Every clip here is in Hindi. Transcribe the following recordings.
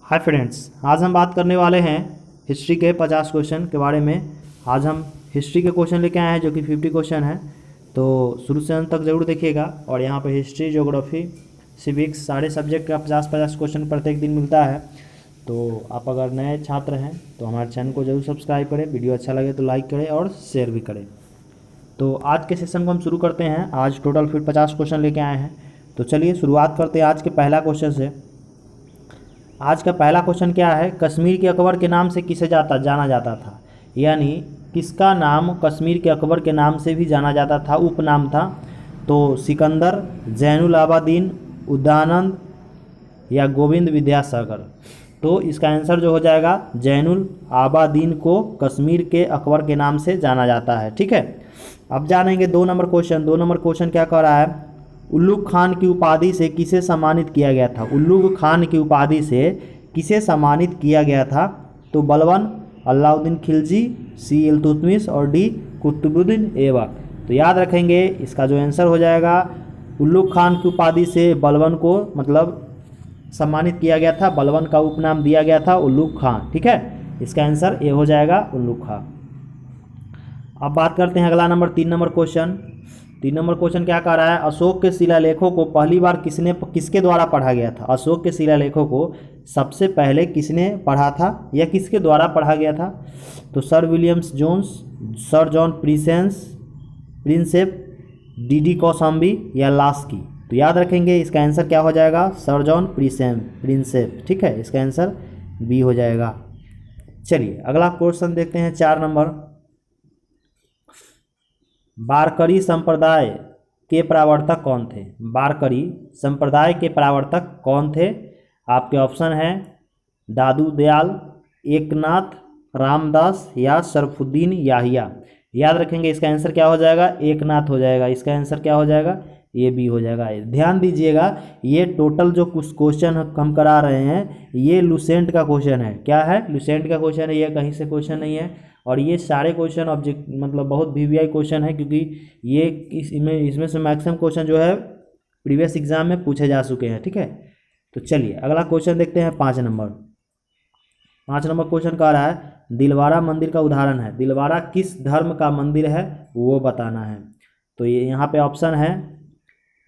हाय फ्रेंड्स, आज हम बात करने वाले हैं हिस्ट्री के 50 क्वेश्चन के बारे में। आज हम हिस्ट्री के क्वेश्चन लेके आए हैं जो कि 50 क्वेश्चन है, तो शुरू से अंत तक ज़रूर देखिएगा। और यहाँ पे हिस्ट्री, ज्योग्राफी, सिविक्स सारे सब्जेक्ट का 50-50 क्वेश्चन प्रत्येक दिन मिलता है। तो आप अगर नए छात्र हैं तो हमारे चैनल को जरूर सब्सक्राइब करें, वीडियो अच्छा लगे तो लाइक करें और शेयर भी करें। तो आज के सेशन को हम शुरू करते हैं। आज टोटल फिर 50 क्वेश्चन लेके आए हैं, तो चलिए शुरुआत करते हैं आज के पहला क्वेश्चन से। आज का पहला क्वेश्चन क्या है? कश्मीर के अकबर के नाम से किसे जाना जाता था? यानी किसका नाम कश्मीर के अकबर के नाम से भी जाना जाता था, उपनाम था? तो सिकंदर, जैनुल आबादीन, उदयनंद या गोविंद विद्यासागर। तो इसका आंसर जो हो जाएगा, जैनुल आबादीन को कश्मीर के अकबर के नाम से जाना जाता है। ठीक है, अब जानेंगे 2 नंबर क्वेश्चन। 2 नंबर क्वेश्चन क्या कह रहा है? उल्लुग खान की उपाधि से किसे सम्मानित किया गया था? उल्लुग खान की उपाधि से किसे सम्मानित किया गया था? तो बलबन, अलाउद्दीन खिलजी, सी इल्तुतमिश और डी कुतुबुद्दीन ऐबक। तो याद रखेंगे, इसका जो आंसर हो जाएगा, उल्लुग खान की उपाधि से बलबन को मतलब सम्मानित किया गया था, बलबन का उपनाम दिया गया था उल्लुग खान। ठीक है, इसका आंसर ए हो जाएगा, उल्लुग खान। अब बात करते हैं अगला number 3 number question. 3 number question क्या कह रहा है? अशोक के शिलालेखों को पहली बार किसके द्वारा पढ़ा गया था? अशोक के शिलालेखों को सबसे पहले किसने पढ़ा था या किसके द्वारा पढ़ा गया था? तो sir Williams Jones, sir John Prinsep, D Kosambi या लास्की। तो याद रखेंगे, इसका आंसर क्या हो जाएगा? Sir John Prinsep. ठीक है, इसका आंसर बी हो जाएगा। चलिए अगला क्वेश्चन देखते हैं 4 नंबर। वारकरी संप्रदाय के प्रवर्तक कौन थे? वारकरी संप्रदाय के प्रवर्तक कौन थे? आपके ऑप्शन हैं दादू दयाल, एकनाथ, रामदास या शरफुद्दीन याहिया। याद रखेंगे, इसका आंसर क्या हो जाएगा? एकनाथ हो जाएगा। इसका आंसर क्या हो जाएगा? ये भी हो जाएगा। ध्यान दीजिएगा, ये टोटल जो कुछ क्वेश्चन हम करा रहे हैं ये लुसेंट का क्वेश्चन है। क्या है? लुसेंट का क्वेश्चन है, ये कहीं से क्वेश्चन नहीं है। और ये सारे क्वेश्चन ऑब्जेक्ट मतलब बहुत वीवीआई क्वेश्चन है, क्योंकि ये इसमें से मैक्सिमम क्वेश्चन जो है प्रीवियस एग्जाम में पूछे जा चुके हैं। ठीक है, तो चलिए अगला क्वेश्चन देखते हैं 5 नंबर। 5 नंबर क्वेश्चन कह रहा है, दिलवारा मंदिर का उदाहरण है। दिलवारा किस धर्म का मंदिर है वो बताना है। तो ये यहाँ पे ऑप्शन है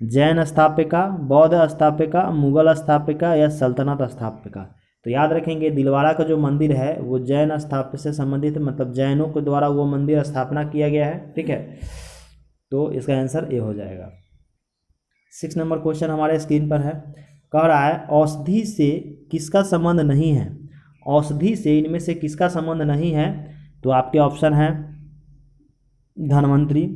जैन स्थापिका, बौद्ध स्थापिका, मुगल स्थापिका या सल्तनत स्थापिका। तो याद रखेंगे, दिलवारा का जो मंदिर है वो जैन स्थापना से संबंधित है, मतलब जैनों के द्वारा वो मंदिर स्थापना किया गया है। ठीक है, तो इसका आंसर ए हो जाएगा। 6 नंबर क्वेश्चन हमारे स्क्रीन पर है। कह रहा है, औषधि से किसका संबंध नहीं है? औषधि से इनमें से किसका संबंध नहीं है? तो आपके ऑप्शन हैं धन्वंतरी,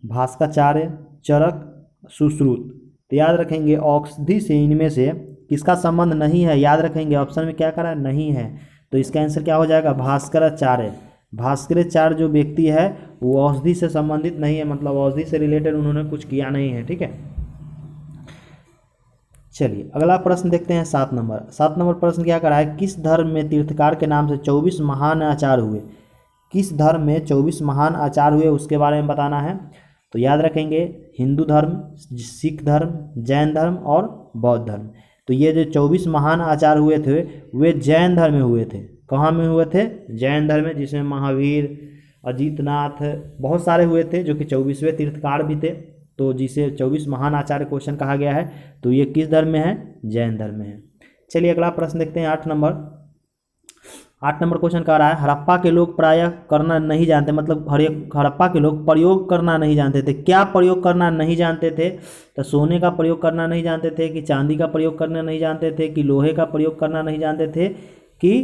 भास्कराचार्य, चरक, सुश्रुत। तो याद रखेंगे, औषधि से इनमें से किसका संबंध नहीं है? याद रखेंगे, ऑप्शन में क्या करा? नहीं है। तो इसका आंसर क्या हो जाएगा? भास्कराचार्य। भास्कराचार्य जो व्यक्ति है वो औषधि से संबंधित नहीं है, मतलब औषधि से रिलेटेड उन्होंने कुछ किया नहीं है। ठीक है, चलिए अगला प्रश्न देखते हैं 7 नंबर। 7 नंबर प्रश्न क्या करा है? किस धर्म में तीर्थकार के नाम से 24 महान आचार्य हुए? किस धर्म में 24 महान आचार्य हुए उसके बारे में बताना है। तो याद रखेंगे, हिंदू धर्म, सिख धर्म, जैन धर्म और बौद्ध धर्म। तो ये जो 24 महान आचार्य हुए थे वे जैन धर्म में हुए थे। कहाँ में हुए थे? जैन धर्म में, जिसमें महावीर, अजीतनाथ बहुत सारे हुए थे, जो कि 24वें तीर्थकार भी थे। तो जिसे 24 महान आचार्य क्वेश्चन कहा गया है, तो ये किस धर्म में है? जैन धर्म में है। चलिए अगला प्रश्न देखते हैं 8 नंबर। 8 नंबर क्वेश्चन कह रहा है, हड़प्पा के लोग प्रायः करना नहीं जानते, मतलब हड़प्पा के लोग प्रयोग करना नहीं जानते थे। क्या प्रयोग करना नहीं जानते थे? तो सोने का प्रयोग करना नहीं जानते थे, कि चांदी का प्रयोग करना नहीं जानते थे, कि लोहे का प्रयोग करना नहीं जानते थे, कि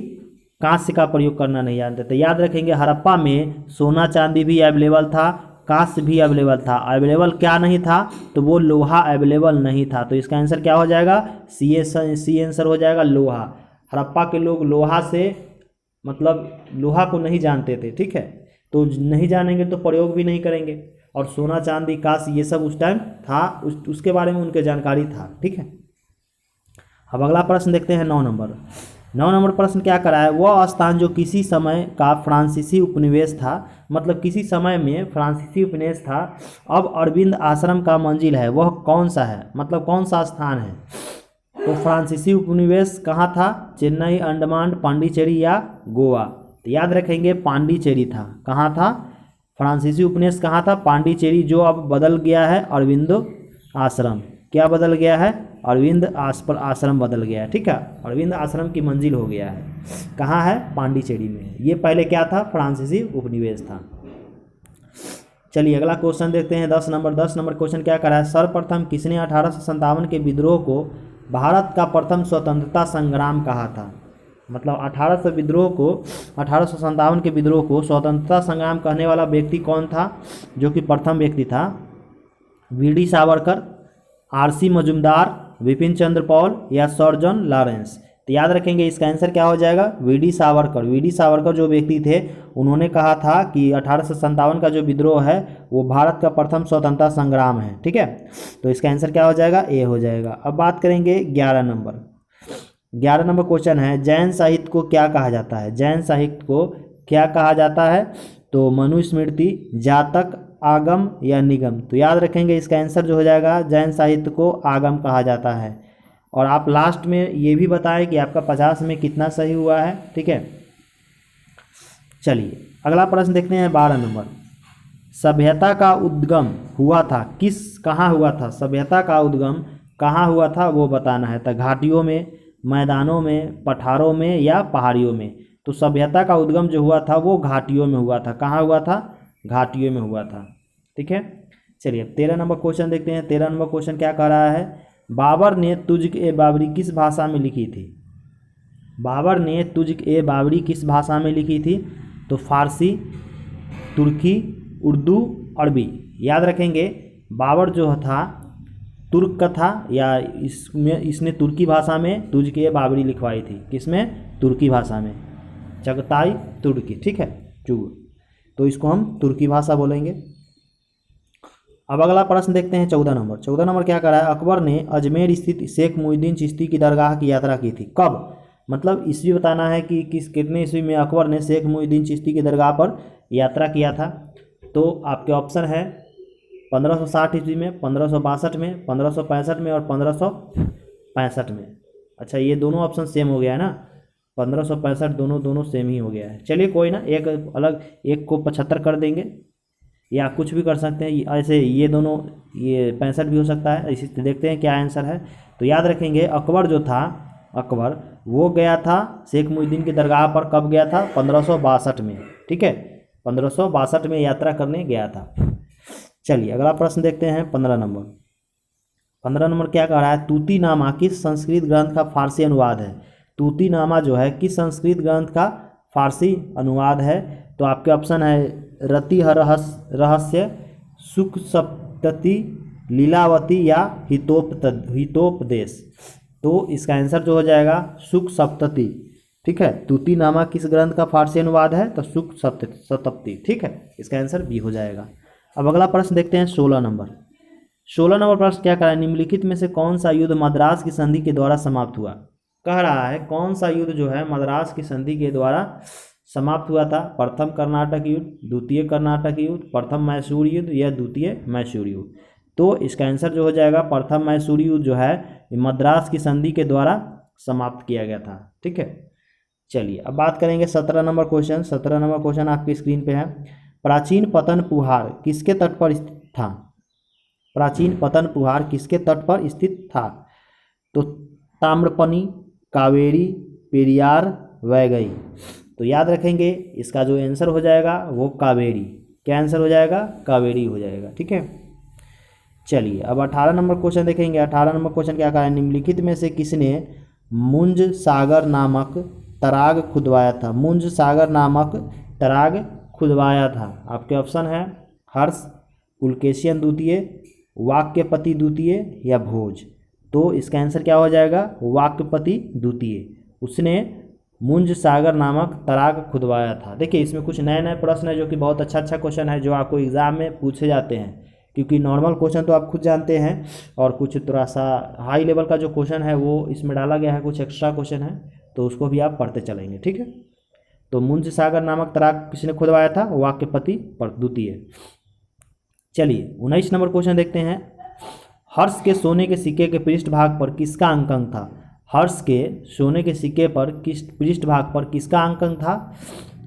कांस्य का प्रयोग करना नहीं जानते थे। याद रखेंगे, हड़प्पा में सोना चांदी भी अवेलेबल था, कांस्य भी अवेलेबल था। अवेलेबल क्या नहीं था? तो वो लोहा अवेलेबल नहीं था। तो इसका आंसर क्या हो जाएगा? सी आंसर हो जाएगा, लोहा। हड़प्पा के लोग लोहा से मतलब लोहा को नहीं जानते थे। ठीक है, तो नहीं जानेंगे तो प्रयोग भी नहीं करेंगे। और सोना चांदी कांस्य ये सब उस टाइम था, उसके बारे में उनके जानकारी था। ठीक है, अब अगला प्रश्न देखते हैं 9 नंबर। 9 नंबर प्रश्न क्या करा है? वह स्थान जो किसी समय का फ्रांसीसी उपनिवेश था, मतलब किसी समय में फ्रांसीसी उपनिवेश था, अब अरविंद आश्रम का मंजिल है, वह कौन सा है? मतलब कौन सा स्थान है? तो फ्रांसीसी उपनिवेश कहाँ था? चेन्नई, अंडमान, पांडिचेरी या गोवा? तो याद रखेंगे पांडिचेरी था। कहाँ था? फ्रांसीसी उपनिवेश कहाँ था? पांडिचेरी, जो अब बदल गया है अरविंदो आश्रम। क्या बदल गया है? अरविंद आश्रम बदल गया है। ठीक है, अरविंद आश्रम की मंजिल हो गया है। कहाँ है? पांडिचेरी में। ये पहले क्या था? फ्रांसीसी उपनिवेश था। चलिए अगला क्वेश्चन देखते हैं। 10 नंबर क्वेश्चन क्या करा है? सर्वप्रथम किसने 1857 के विद्रोह को भारत का प्रथम स्वतंत्रता संग्राम कहा था? मतलब 1857 के विद्रोह को स्वतंत्रता संग्राम कहने वाला व्यक्ति कौन था? जो कि प्रथम व्यक्ति था वीडी सावरकर, आरसी मजुमदार, विपिन चंद्र पॉल या सर जॉन लॉरेंस? तो याद रखेंगे इसका आंसर क्या हो जाएगा? वीडी सावरकर। वीडी सावरकर जो व्यक्ति थे उन्होंने कहा था कि 1857 का जो विद्रोह है वो भारत का प्रथम स्वतंत्रता संग्राम है। ठीक है, तो इसका आंसर क्या हो जाएगा? ए हो जाएगा। अब बात करेंगे 11 नंबर क्वेश्चन है, जैन साहित्य को क्या कहा जाता है? जैन साहित्य को क्या कहा जाता है? तो मनुस्मृति, जातक, आगम या निगम? तो याद रखेंगे इसका आंसर जो हो जाएगा, जैन साहित्य को आगम कहा जाता है। और आप लास्ट में ये भी बताएं कि आपका 50 में कितना सही हुआ है। ठीक है, चलिए अगला प्रश्न देखते हैं। 12 नंबर, सभ्यता का उद्गम हुआ था कहाँ हुआ था? सभ्यता का उद्गम कहाँ हुआ था वो बताना है। तो घाटियों में, मैदानों में, पठारों में या पहाड़ियों में? तो सभ्यता का उद्गम जो हुआ था वो घाटियों में हुआ था। कहाँ हुआ था? घाटियों में हुआ था। ठीक है, चलिए 13 नंबर क्वेश्चन देखते हैं। 13 नंबर क्वेश्चन क्या कह रहा है? बाबर ने तुझ-ए-बाबरी किस भाषा में लिखी थी? बाबर ने तुझ-ए-बाबरी किस भाषा में लिखी थी? तो फारसी, तुर्की, उर्दू, अरबी? याद रखेंगे बाबर जो था तुर्क का था, या इसने तुर्की भाषा में तुझ-ए-बाबरी लिखवाई थी। किसमें? तुर्की भाषा में, चगताई तुर्की। ठीक है, तो इसको हम तुर्की भाषा बोलेंगे। अब अगला प्रश्न देखते हैं 14 नंबर। 14 नंबर क्या कर रहा है? अकबर ने अजमेर स्थित शेख मुहिउद्दीन चिश्ती की दरगाह की यात्रा की थी। कब? मतलब ईस्वी बताना है कि कितने ईस्वी में अकबर ने शेख मुहिउद्दीन चिश्ती की दरगाह पर यात्रा किया था। तो आपके ऑप्शन है 1560 ईस्वी में, 1562 में, 1565 में और 1565 में। अच्छा, ये दोनों ऑप्शन सेम हो गया है ना? 1565 दोनों सेम ही हो गया है। चलिए कोई ना, एक अलग, एक को 75 कर देंगे या कुछ भी कर सकते हैं। ऐसे ये दोनों, ये 65 भी हो सकता है। इसी देखते हैं क्या आंसर है। तो याद रखेंगे अकबर जो था, अकबर वो गया था शेख मुहिउद्दीन की दरगाह पर। कब गया था? 1562 में। ठीक है, 1562 में यात्रा करने गया था। चलिए अगला प्रश्न देखते हैं 15 नंबर। 15 नंबर क्या कह रहा है? तूतीनामा किस संस्कृत ग्रंथ का फारसी अनुवाद है? तूतीनामा जो है किस संस्कृत ग्रंथ का फारसी अनुवाद है? तो आपके ऑप्शन है रतिरहस्य, सुख सप्तति, लीलावती या हितोपदेश? तो इसका आंसर जो हो जाएगा सुख सप्तति। ठीक है, तूतीनामा किस ग्रंथ का फारसी अनुवाद है? तो सुख सप्तति। ठीक है, इसका आंसर बी हो जाएगा। अब अगला प्रश्न देखते हैं 16 नंबर। 16 नंबर प्रश्न क्या कह रहा है? निम्नलिखित में से कौन सा युद्ध मद्रास की संधि के द्वारा समाप्त हुआ? कह रहा है कौन सा युद्ध जो है मद्रास की संधि के द्वारा समाप्त हुआ था? प्रथम कर्नाटक युद्ध, द्वितीय कर्नाटक युद्ध, प्रथम मैसूर युद्ध या द्वितीय मैसूर युद्ध? तो इसका आंसर जो हो जाएगा प्रथम मैसूर युद्ध जो है मद्रास की संधि के द्वारा समाप्त किया गया था। ठीक है, चलिए अब बात करेंगे 17 नंबर क्वेश्चन। 17 नंबर क्वेश्चन आपकी स्क्रीन पे है। प्राचीन पतनपुहार किसके तट पर स्थित था? प्राचीन पतनपुहार किसके तट पर स्थित था? तो ताम्रपनी, कावेरी, पेरियार, वैगई? तो याद रखेंगे इसका जो आंसर हो जाएगा वो कावेरी। क्या आंसर हो जाएगा? कावेरी हो जाएगा। ठीक है, चलिए अब 18 नंबर क्वेश्चन देखेंगे। 18 नंबर क्वेश्चन क्या कहा है? निम्नलिखित में से किसने मुंज सागर नामक तराग खुदवाया था? मुंज सागर नामक तराग खुदवाया था। आपके ऑप्शन है हर्ष, पुलकेशियन द्वितीय, वाक्यपति द्वितीय या भोज? तो इसका आंसर क्या हो जाएगा? वाक्यपति द्वितीय। उसने मुंज सागर नामक तराग खुदवाया था। देखिए इसमें कुछ नए नए प्रश्न है जो कि बहुत अच्छा क्वेश्चन है, जो आपको एग्जाम में पूछे जाते हैं। क्योंकि नॉर्मल क्वेश्चन तो आप खुद जानते हैं और कुछ थोड़ा सा हाई लेवल का जो क्वेश्चन है वो इसमें डाला गया है, कुछ एक्स्ट्रा क्वेश्चन है, तो उसको भी आप पढ़ते चलेंगे। ठीक है, तो मुंज सागर नामक तराग किसने खुदवाया था? वाक्यपति द्वितीय। चलिए 19 नंबर क्वेश्चन देखते हैं। हर्ष के सोने के सिक्के के पृष्ठभाग पर किसका अंकन था? हर्ष के सोने के सिक्के पर किस पृष्ठभाग पर किसका अंकन था?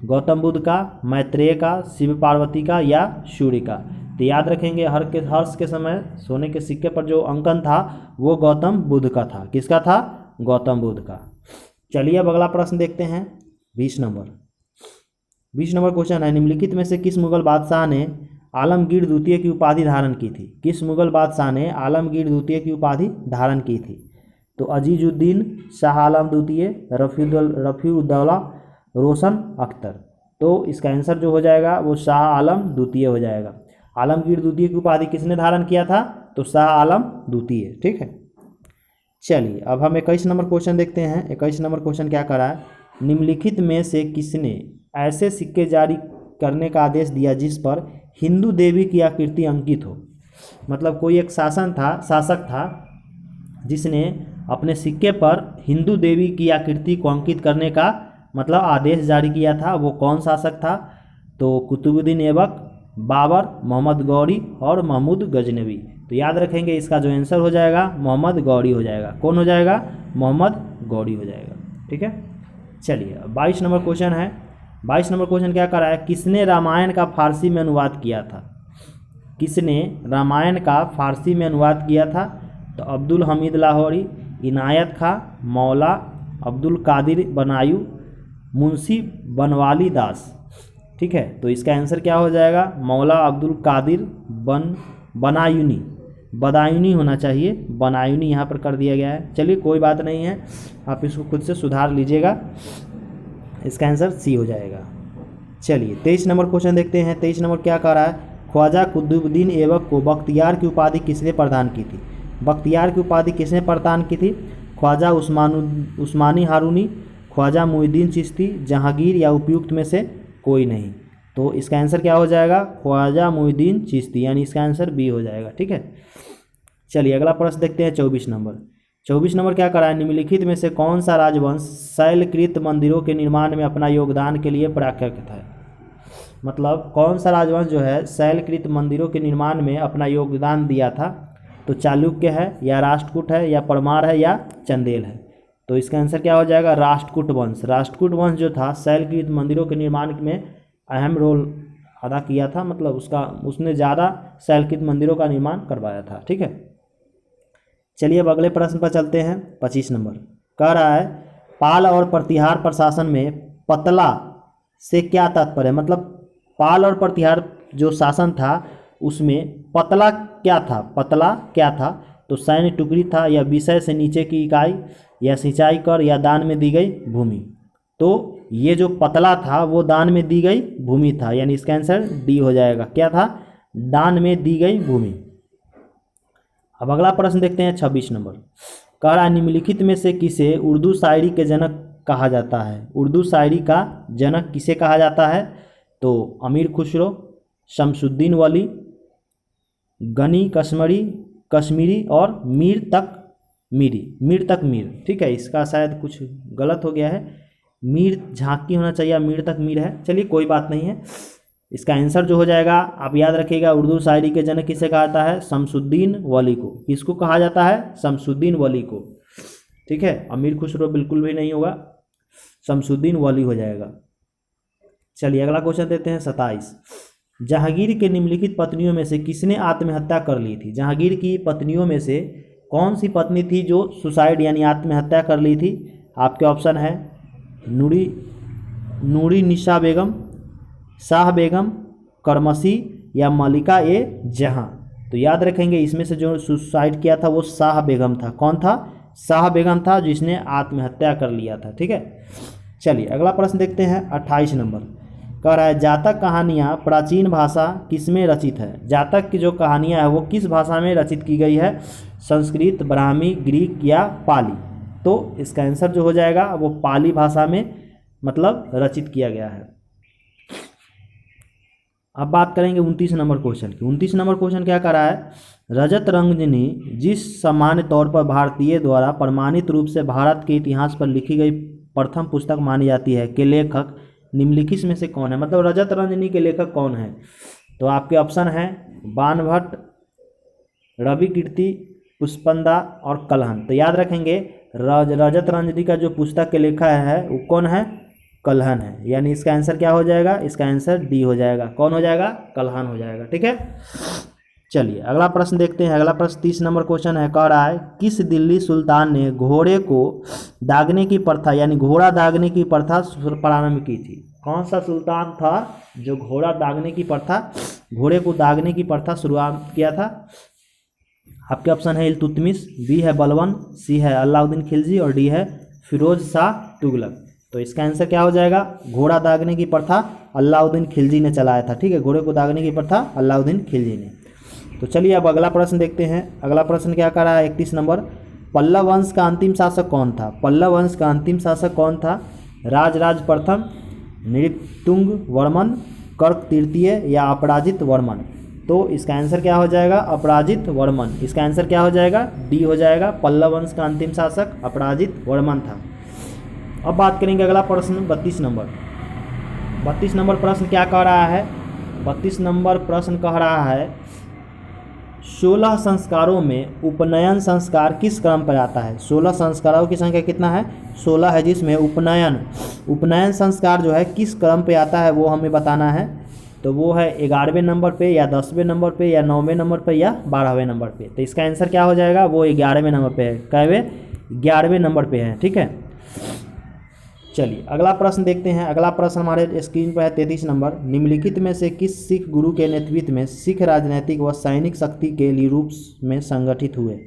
गौतम बुद्ध का, मैत्रेय का, शिव पार्वती का या सूर्य का? तो याद रखेंगे हर्ष के समय सोने के सिक्के पर जो अंकन था वो गौतम बुद्ध का था। किसका था? गौतम बुद्ध का। चलिए अब अगला प्रश्न देखते हैं 20 नंबर क्वेश्चन है, निम्नलिखित में से किस मुगल बादशाह ने आलमगीर द्वितीय की उपाधि धारण की थी? किस मुगल बादशाह ने आलमगीर द्वितीय की उपाधि धारण की थी? तो अजीजुद्दीन, शाह आलम द्वितीय, रफ़ीउद्दौला, रोशन अख्तर। तो इसका आंसर जो हो जाएगा वो शाह आलम द्वितीय हो जाएगा। आलमगीर द्वितीय की उपाधि किसने धारण किया था? तो शाह आलम द्वितीय। ठीक है, चलिए अब हम 21 नंबर क्वेश्चन देखते हैं। 21 नंबर क्वेश्चन क्या करा है, निम्नलिखित में से किसने ऐसे सिक्के जारी करने का आदेश दिया जिस पर हिंदू देवी की आकृति अंकित हो? मतलब कोई एक शासक था जिसने अपने सिक्के पर हिंदू देवी की आकृति को अंकित करने का मतलब आदेश जारी किया था। वो कौन शासक था? तो कुतुबुद्दीन ऐबक, बाबर, मोहम्मद गौरी और महमूद गजनवी। तो याद रखेंगे इसका जो आंसर हो जाएगा मोहम्मद गौरी हो जाएगा। कौन हो जाएगा? मोहम्मद गौरी हो जाएगा। ठीक है, चलिए 22 नंबर क्वेश्चन है। 22 नंबर क्वेश्चन क्या कर रहा है, किसने रामायण का फारसी में अनुवाद किया था? किसने रामायण का फारसी में अनुवाद किया था? तो अब्दुल हमीद लाहौरी, इनायत खां, मौला अब्दुल कादिर बनायू, मुंशी बनवाली दास। ठीक है, तो इसका आंसर क्या हो जाएगा? मौला अब्दुल कादिर बदायूनी होना चाहिए, बनायूनी यहाँ पर कर दिया गया है। चलिए कोई बात नहीं है, आप इसको खुद से सुधार लीजिएगा। इसका आंसर सी हो जाएगा। चलिए 23 नंबर क्वेश्चन देखते हैं। 23 नंबर क्या कह रहा है, ख्वाजा कुतुबुद्दीन ऐबक को बख्तियार की उपाधि किसने प्रदान की थी? बख्तियार की उपाधि किसने प्रदान की थी? ख्वाजा उस्मानी हारूनी, ख्वाजा मुईनुद्दीन चिश्ती, जहांगीर या उपयुक्त में से कोई नहीं। तो इसका आंसर क्या हो जाएगा? ख्वाजा मुईनुद्दीन चिश्ती, यानी इसका आंसर बी हो जाएगा। ठीक है, चलिए अगला प्रश्न देखते हैं 24 नंबर। 24 नंबर क्या करा है, निम्नलिखित में से कौन सा राजवंश शैलकृत मंदिरों के निर्माण में अपना योगदान के लिए प्रख्यात है? मतलब कौन सा राजवंश जो है शैलकृत मंदिरों के निर्माण में अपना योगदान दिया था? तो चालुक्य है या राष्ट्रकूट है या परमार है या चंदेल है? तो इसका आंसर क्या हो जाएगा? राष्ट्रकूट वंश। राष्ट्रकूट वंश जो था शैलकृत मंदिरों के निर्माण में अहम रोल अदा किया था, मतलब उसने ज़्यादा शैलकृत मंदिरों का निर्माण करवाया था। ठीक है, चलिए अब अगले प्रश्न पर चलते हैं। 25 नंबर कह रहा है, पाल और प्रतिहार प्रशासन में पतला से क्या तात्पर्य है? मतलब पाल और प्रतिहार जो शासन था उसमें पतला क्या था? पतला क्या था? तो सैन्य टुकड़ी था, या विषय से नीचे की इकाई, या सिंचाई कर, या दान में दी गई भूमि। तो ये जो पतला था वो दान में दी गई भूमि था, यानी इसका आंसर डी हो जाएगा। क्या था? दान में दी गई भूमि। अब अगला प्रश्न देखते हैं 26 नंबर। कह रहा है, निम्नलिखित में से किसे उर्दू शायरी के जनक कहा जाता है? उर्दू शायरी का जनक किसे कहा जाता है? तो अमीर खुसरो, शमसुद्दीन वली, गनी कश्मीरी और मीर तक मीर। ठीक है, इसका शायद कुछ गलत हो गया है, मीर झांकी होना चाहिए, मीर तक मीर है। चलिए कोई बात नहीं है, इसका आंसर जो हो जाएगा आप याद रखिएगा, उर्दू शायरी के जनक किसे कहा जाता है? शमसुद्दीन वली को। किसको कहा जाता है? शमसुद्दीन वली को। ठीक है, अमीर खुसरो बिल्कुल भी नहीं होगा, शमसुद्दीन वली हो जाएगा। चलिए अगला क्वेश्चन देते हैं 27। जहांगीर के निम्नलिखित पत्नियों में से किसने आत्महत्या कर ली थी? जहांगीर की पत्नियों में से कौन सी पत्नी थी जो सुसाइड यानी आत्महत्या कर ली थी? आपके ऑप्शन है नूरी निशा बेगम, शाह बेगम, करमसी या मलिका ए जहां। तो याद रखेंगे इसमें से जो सुसाइड किया था वो शाह बेगम था। कौन था? शाह बेगम था जिसने आत्महत्या कर लिया था। ठीक है, चलिए अगला प्रश्न देखते हैं 28 नंबर। कह रहा है, जातक कहानियाँ प्राचीन भाषा किसमें रचित है? जातक की जो कहानियाँ है वो किस भाषा में रचित की गई है? संस्कृत, ब्राह्मी, ग्रीक या पाली? तो इसका आंसर जो हो जाएगा वो पाली भाषा में मतलब रचित किया गया है। अब बात करेंगे 29 नंबर क्वेश्चन की। 29 नंबर क्वेश्चन क्या कर रहा है, रजत रंजनी जिस सामान्य तौर पर भारतीय द्वारा प्रमाणित रूप से भारत के इतिहास पर लिखी गई प्रथम पुस्तक मानी जाती है के लेखक निम्नलिखित में से कौन है? मतलब रजत रंजनी के लेखक कौन है? तो आपके ऑप्शन है बाणभट्ट, रवि कीर्ति, पुष्पंदा और कलहन। तो याद रखेंगे रजत रंजनी का जो पुस्तक के लेखक है वो कौन है? कलहन है। यानी इसका आंसर क्या हो जाएगा? इसका आंसर डी हो जाएगा। कौन हो जाएगा? कलहन हो जाएगा। ठीक है, चलिए अगला प्रश्न देखते हैं। अगला प्रश्न 30 नंबर क्वेश्चन है, कह रहा है किस दिल्ली सुल्तान ने घोड़े को दागने की प्रथा यानी घोड़ा दागने की प्रथा प्रारंभ की थी? कौन सा सुल्तान था जो घोड़ा दागने की प्रथा, घोड़े को दागने की प्रथा शुरुआत किया था? आपके ऑप्शन है इल्तुतमिश, बी है बलबन, सी है अलाउद्दीन खिलजी और डी है फिरोज शाह तुगलक। तो इसका आंसर क्या हो जाएगा? घोड़ा दागने की प्रथा अलाउद्दीन खिलजी ने चलाया था। ठीक है, घोड़े को दागने की प्रथा अलाउद्दीन खिलजी ने। तो चलिए अब अगला प्रश्न देखते हैं। अगला प्रश्न क्या कर रहा है? 31 नंबर, पल्लव वंश का अंतिम शासक कौन था? पल्लव वंश का अंतिम शासक कौन था? राजराज प्रथम, नृपतुंग वर्मन, कर्क तृतीय या अपराजित वर्मन? तो इसका आंसर क्या हो जाएगा? अपराजित वर्मन। इसका आंसर क्या हो जाएगा? डी हो जाएगा। पल्लव वंश का अंतिम शासक अपराजित वर्मन था। अब बात करेंगे अगला प्रश्न 32 नंबर। 32 नंबर प्रश्न क्या कह रहा है? 32 नंबर प्रश्न कह रहा है 16 संस्कारों में उपनयन संस्कार किस क्रम पर आता है? 16 संस्कारों की संख्या कितना है? 16 है, जिसमें उपनयन संस्कार जो है किस क्रम पे आता है वो हमें बताना है। तो वो है 11वें नंबर पे या 10वें नंबर पे या 9वें नंबर पे या 12वें नंबर पे। तो इसका आंसर क्या हो जाएगा? वो 11वें नंबर पे है। कैवे? 11वें नंबर पे है। ठीक है, चलिए अगला प्रश्न देखते हैं। अगला प्रश्न हमारे स्क्रीन पर है 33 नंबर, निम्नलिखित में से किस सिख गुरु के नेतृत्व में सिख राजनैतिक व सैनिक शक्ति के लिए रूप में संगठित हुए?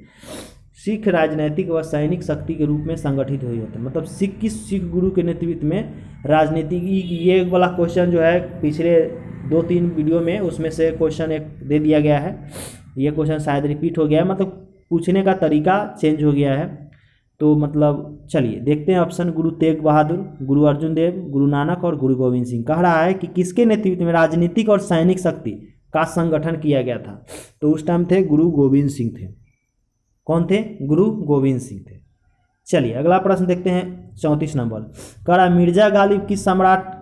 सिख राजनैतिक व सैनिक शक्ति के रूप में संगठित हुए होते हैं, मतलब सिख गुरु के नेतृत्व में राजनीतिक। ये वाला क्वेश्चन जो है पिछले 2-3 वीडियो में उसमें से क्वेश्चन एक दे दिया गया है। ये क्वेश्चन शायद रिपीट हो गया है, मतलब पूछने का तरीका चेंज हो गया है। तो मतलब चलिए देखते हैं ऑप्शन। गुरु तेग बहादुर, गुरु अर्जुन देव, गुरु नानक और गुरु गोविंद सिंह। कह रहा है कि किसके नेतृत्व में राजनीतिक और सैनिक शक्ति का संगठन किया गया था? तो उस टाइम थे गुरु गोविंद सिंह थे। कौन थे? गुरु गोविंद सिंह थे। चलिए अगला प्रश्न देखते हैं 34 नंबर। कह रहा है मिर्जा गालिब किस सम्राट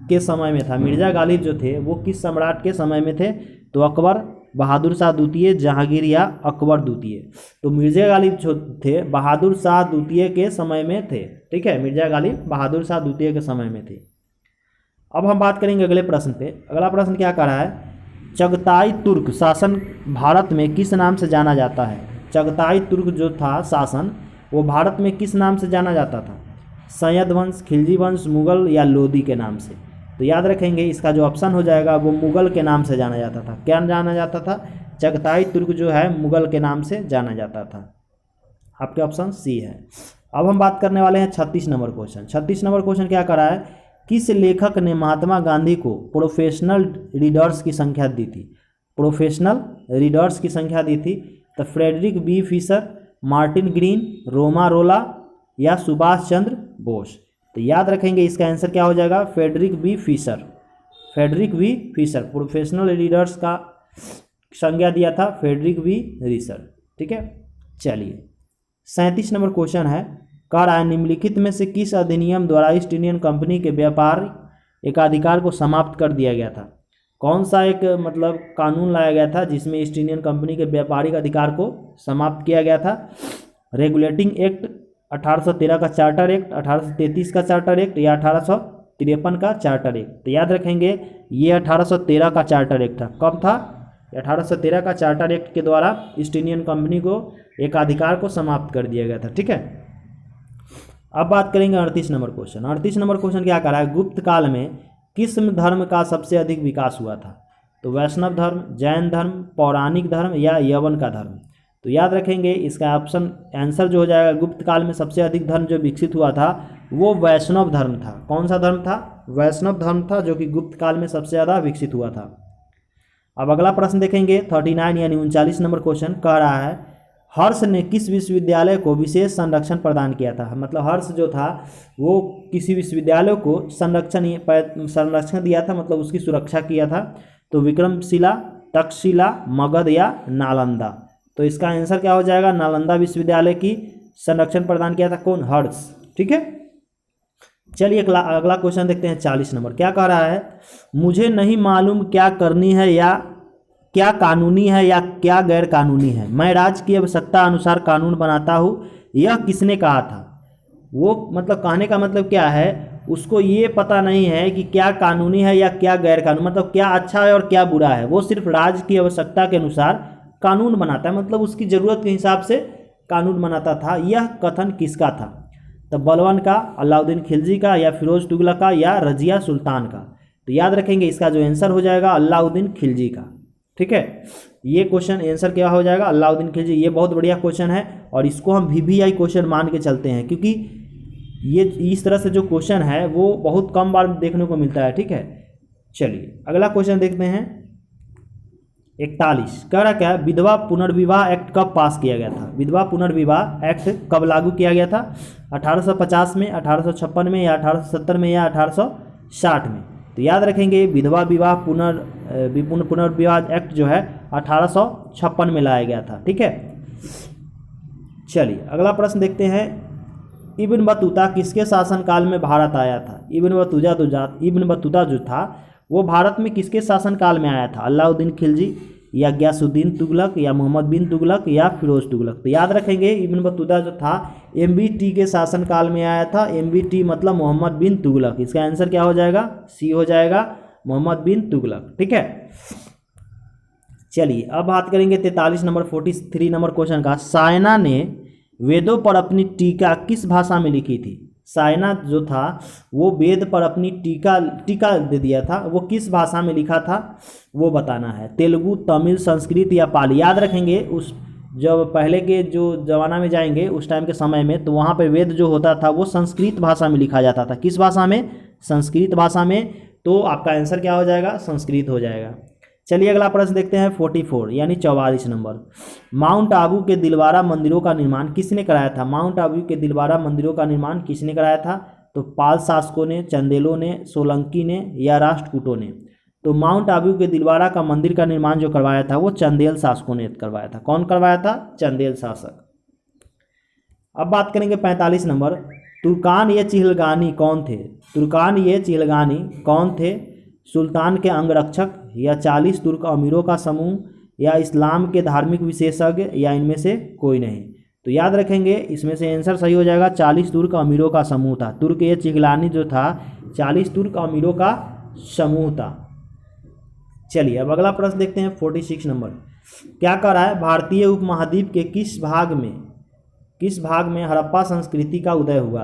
के समय में था? मिर्जा गालिब जो थे वो किस सम्राट के समय में थे? तो अकबर, बहादुर शाह द्वितीय, जहांगीर या अकबर द्वितीय। तो मिर्जा गालिब जो थे बहादुर शाह द्वितीय के समय में थे। ठीक है, मिर्जा गालिब बहादुर शाह द्वितीय के समय में थे। अब हम बात करेंगे अगले प्रश्न पे। अगला प्रश्न क्या कह रहा है? चगताई तुर्क शासन भारत में किस नाम से जाना जाता है? चगताई तुर्क जो था शासन वो भारत में किस नाम से जाना जाता था? सैयद वंश, खिलजी वंश, मुगल या लोदी के नाम से? तो याद रखेंगे इसका जो ऑप्शन हो जाएगा वो मुगल के नाम से जाना जाता था। क्या जाना जाता था? चगताई तुर्क जो है मुगल के नाम से जाना जाता था। आपके ऑप्शन सी है। अब हम बात करने वाले हैं 36 नंबर क्वेश्चन। 36 नंबर क्वेश्चन क्या कर रहा है? किस लेखक ने महात्मा गांधी को प्रोफेशनल रीडर्स की संख्या दी थी? प्रोफेशनल रीडर्स की संख्या दी थी। तो Frederick B Fisher, Martin Green, Romain रोला या सुभाष चंद्र बोस? तो याद रखेंगे इसका आंसर क्या हो जाएगा? Frederick B Fisher. Frederick B Fisher professional readers का संज्ञा दिया था फ्रेडरिक बी फिशर। ठीक है, चलिए 37 नंबर क्वेश्चन है। कह रहा है निम्नलिखित में से किस अधिनियम द्वारा ईस्ट इंडियन कंपनी के व्यापार एकाधिकार को समाप्त कर दिया गया था? कौन सा एक मतलब कानून लाया गया था जिसमें ईस्ट इंडियन कंपनी के व्यापारिक अधिकार को समाप्त किया गया था? रेगुलेटिंग एक्ट, 1813 का चार्टर एक्ट, 1833 का चार्टर एक्ट या 1853 का चार्टर एक्ट? तो याद रखेंगे ये 1813 का चार्टर एक्ट था। कब था? 1813 का चार्टर एक्ट के द्वारा ईस्ट इंडियन कंपनी को एकाधिकार को समाप्त कर दिया गया था। ठीक है, अब बात करेंगे 38 नंबर क्वेश्चन। 38 नंबर क्वेश्चन क्या कर रहा है? गुप्त काल में किस धर्म का सबसे अधिक विकास हुआ था? तो वैष्णव धर्म, जैन धर्म, पौराणिक धर्म या यवन का धर्म? तो याद रखेंगे इसका ऑप्शन आंसर जो हो जाएगा गुप्त काल में सबसे अधिक धर्म जो विकसित हुआ था वो वैष्णव धर्म था। कौन सा धर्म था? वैष्णव धर्म था जो कि गुप्त काल में सबसे ज़्यादा विकसित हुआ था। अब अगला प्रश्न देखेंगे 39 यानी 39 नंबर क्वेश्चन। कह रहा है हर्ष ने किस विश्वविद्यालय को विशेष संरक्षण प्रदान किया था? मतलब हर्ष जो था वो किसी विश्वविद्यालय को संरक्षण दिया था, मतलब उसकी सुरक्षा किया था। तो विक्रमशिला, तक्षशिला, मगध या नालंदा? तो इसका आंसर क्या हो जाएगा? नालंदा विश्वविद्यालय की संरक्षण प्रदान किया था कौन? हर्ष। ठीक है, चलिए अगला क्वेश्चन देखते हैं 40 नंबर। क्या कह रहा है? मुझे नहीं मालूम क्या करनी है या क्या कानूनी है या क्या गैर कानूनी है। मैं राज्य की आवश्यकता अनुसार कानून बनाता हूँ, यह किसने कहा था। वो मतलब कहने का मतलब क्या है, उसको ये पता नहीं है कि क्या कानूनी है या क्या गैर कानूनी, मतलब क्या अच्छा है और क्या बुरा है। वो सिर्फ राज्य की आवश्यकता के अनुसार कानून बनाता है, मतलब उसकी ज़रूरत के हिसाब से कानून बनाता था। यह कथन किसका था। तो बलबन का, अलाउद्दीन खिलजी का, या फिरोज तुगलक का, या रजिया सुल्तान का। तो याद रखेंगे इसका जो आंसर हो जाएगा अलाउद्दीन खिलजी का। ठीक है, ये क्वेश्चन आंसर क्या हो जाएगा, अलाउद्दीन खिलजी। ये बहुत बढ़िया क्वेश्चन है और इसको हम VVI क्वेश्चन मान के चलते हैं, क्योंकि ये इस तरह से जो क्वेश्चन है वो बहुत कम बार देखने को मिलता है। ठीक है, चलिए अगला क्वेश्चन देखते हैं। 41 कह रहा क्या है, विधवा पुनर्विवाह एक्ट कब पास किया गया था। विधवा पुनर्विवाह एक्ट कब लागू किया गया था। 1850 में, 1856 में, या 1870 में, या 1860 में। तो याद रखेंगे विधवा विवाह पुनर्विवाह एक्ट जो है 1856 में लाया गया था। ठीक है, चलिए अगला प्रश्न देखते हैं। इब्न बतूता किसके शासनकाल में भारत आया था। इब्न बतूता जो था वो भारत में किसके शासनकाल में आया था। अलाउद्दीन खिलजी, या गयासुद्दीन तुगलक, या मोहम्मद बिन तुगलक, या फिरोज तुगलक। तो याद रखेंगे इब्न बतूता जो था MBT के शासनकाल में आया था। MBT मतलब मोहम्मद बिन तुगलक। इसका आंसर क्या हो जाएगा, C हो जाएगा, मोहम्मद बिन तुगलक। ठीक है, चलिए अब बात करेंगे 43 नंबर 43 नंबर क्वेश्चन का। सायना ने वेदों पर अपनी टीका किस भाषा में लिखी थी। सायना जो था वो वेद पर अपनी टीका दे दिया था, वो किस भाषा में लिखा था वो बताना है। तेलुगु, तमिल, संस्कृत, या पाली। याद रखेंगे उस जब पहले के जो ज़माना में जाएंगे उस टाइम के समय में, तो वहाँ पे वेद जो होता था वो संस्कृत भाषा में लिखा जाता था। किस भाषा में, संस्कृत भाषा में। तो आपका आंसर क्या हो जाएगा, संस्कृत हो जाएगा। चलिए अगला प्रश्न देखते हैं 44 यानी 44 नंबर। माउंट आबू के दिलवारा मंदिरों का निर्माण किसने कराया था। माउंट आबू के दिलवारा मंदिरों का निर्माण किसने कराया था। तो पाल शासकों ने, चंदेलों ने, सोलंकी ने, या राष्ट्रकूटों ने। तो माउंट आबू के दिलवारा का मंदिर का निर्माण जो करवाया था वो चंदेल शासकों ने करवाया था। कौन करवाया था, चंदेल शासक। अब बात करेंगे 45 नंबर। तुर्कान ये चिहलगानी कौन थे। तुर्कान ये चिहलगानी कौन थे। सुल्तान के अंगरक्षक, या 40 तुर्क अमीरों का समूह, या इस्लाम के धार्मिक विशेषज्ञ, या इनमें से कोई नहीं। तो याद रखेंगे इसमें से आंसर सही हो जाएगा 40 तुर्क अमीरों का समूह था। तुर्क ये चिहलगानी जो था 40 तुर्क अमीरों का समूह था। चलिए अब अगला प्रश्न देखते हैं 46 नंबर। क्या कह रहा है, भारतीय उपमहाद्वीप के किस भाग में हड़प्पा संस्कृति का उदय हुआ।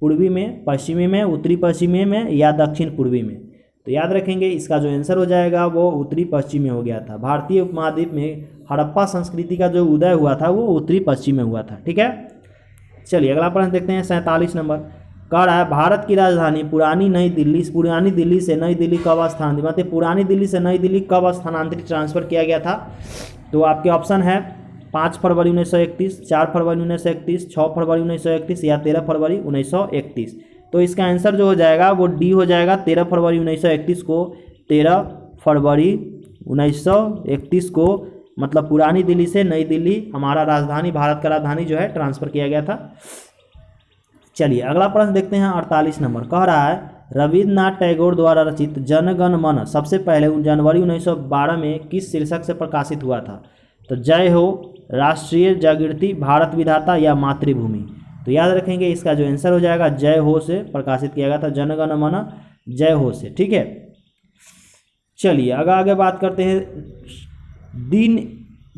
पूर्वी में, पश्चिमी में, उत्तरी पश्चिमी में, या दक्षिण पूर्वी में। तो याद रखेंगे इसका जो आंसर हो जाएगा वो उत्तरी पश्चिम में हो गया था। भारतीय उपमहाद्वीप में हड़प्पा संस्कृति का जो उदय हुआ था वो उत्तरी पश्चिम में हुआ था। ठीक है, चलिए अगला प्रश्न देखते हैं 47 नंबर। कह रहा है भारत की राजधानी पुरानी दिल्ली से नई दिल्ली कब स्थानांतरित, मतलब पुरानी दिल्ली से नई दिल्ली कब स्थानांतरित ट्रांसफर किया गया था। तो आपके ऑप्शन है 5 फरवरी 1931, 4 फरवरी 1931, 6 फरवरी 1931, या 13 फरवरी 1931। तो इसका आंसर जो हो जाएगा वो D हो जाएगा। 13 फरवरी 1931 को 13 फरवरी 1931 को मतलब पुरानी दिल्ली से नई दिल्ली हमारा राजधानी, भारत का राजधानी जो है ट्रांसफ़र किया गया था। चलिए अगला प्रश्न देखते हैं 48 नंबर। कह रहा है रविन्द्रनाथ टैगोर द्वारा रचित जन गण मन सबसे पहले जनवरी 1912 में किस शीर्षक से प्रकाशित हुआ था। तो जय हो, राष्ट्रीय जागृति, भारत विधाता, या मातृभूमि। तो याद रखेंगे इसका जो आंसर हो जाएगा जय हो से प्रकाशित किया गया था, जन गण मन जय हो से। ठीक है, चलिए आगे बात करते हैं।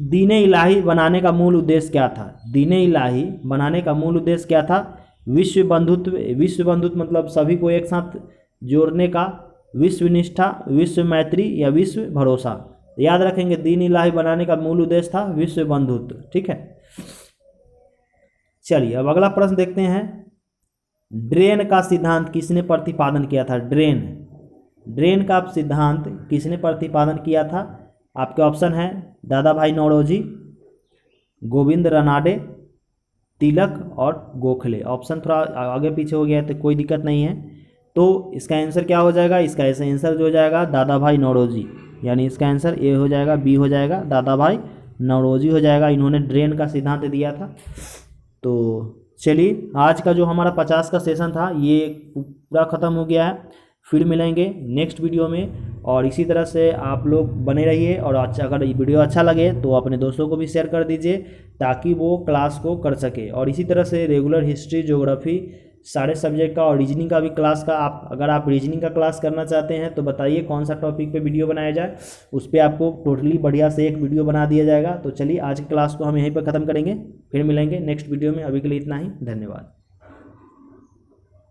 दीन इलाही बनाने का मूल उद्देश्य क्या था। दीन इलाही बनाने का मूल उद्देश्य क्या था। विश्व बंधुत्व मतलब सभी को एक साथ जोड़ने का, विश्व निष्ठा, विश्व मैत्री, या विश्व भरोसा। याद रखेंगे दीन इलाही बनाने का मूल उद्देश्य था विश्व बंधुत्व। ठीक है, चलिए अब अगला प्रश्न देखते हैं। ड्रेन का सिद्धांत किसने प्रतिपादन किया था। ड्रेन का सिद्धांत किसने प्रतिपादन किया था। आपके ऑप्शन है दादा भाई नौरोजी, गोविंद रानाडे, तिलक और गोखले। ऑप्शन थोड़ा आगे पीछे हो गया है तो कोई दिक्कत नहीं है। तो इसका आंसर क्या हो जाएगा, इसका ऐसा आंसर जो हो जाएगा दादा भाई नौरोजी, यानी इसका आंसर ए हो जाएगा, बी हो जाएगा, दादा भाई नौरोजी हो जाएगा। इन्होंने ड्रेन का सिद्धांत दिया था। तो चलिए आज का जो हमारा 50 का सेशन था ये पूरा ख़त्म हो गया है। फिर मिलेंगे नेक्स्ट वीडियो में और इसी तरह से आप लोग बने रहिए। और अगर ये वीडियो अच्छा लगे तो अपने दोस्तों को भी शेयर कर दीजिए ताकि वो क्लास को कर सके। और इसी तरह से रेगुलर हिस्ट्री, ज्योग्राफी, सारे सब्जेक्ट का और रीजनिंग का भी क्लास का अगर आप रीजनिंग का क्लास करना चाहते हैं तो बताइए कौन सा टॉपिक पे वीडियो बनाया जाए, उस पर आपको टोटली बढ़िया से एक वीडियो बना दिया जाएगा। तो चलिए आज की क्लास को हम यहीं पर ख़त्म करेंगे, फिर मिलेंगे नेक्स्ट वीडियो में। अभी के लिए इतना ही, धन्यवाद।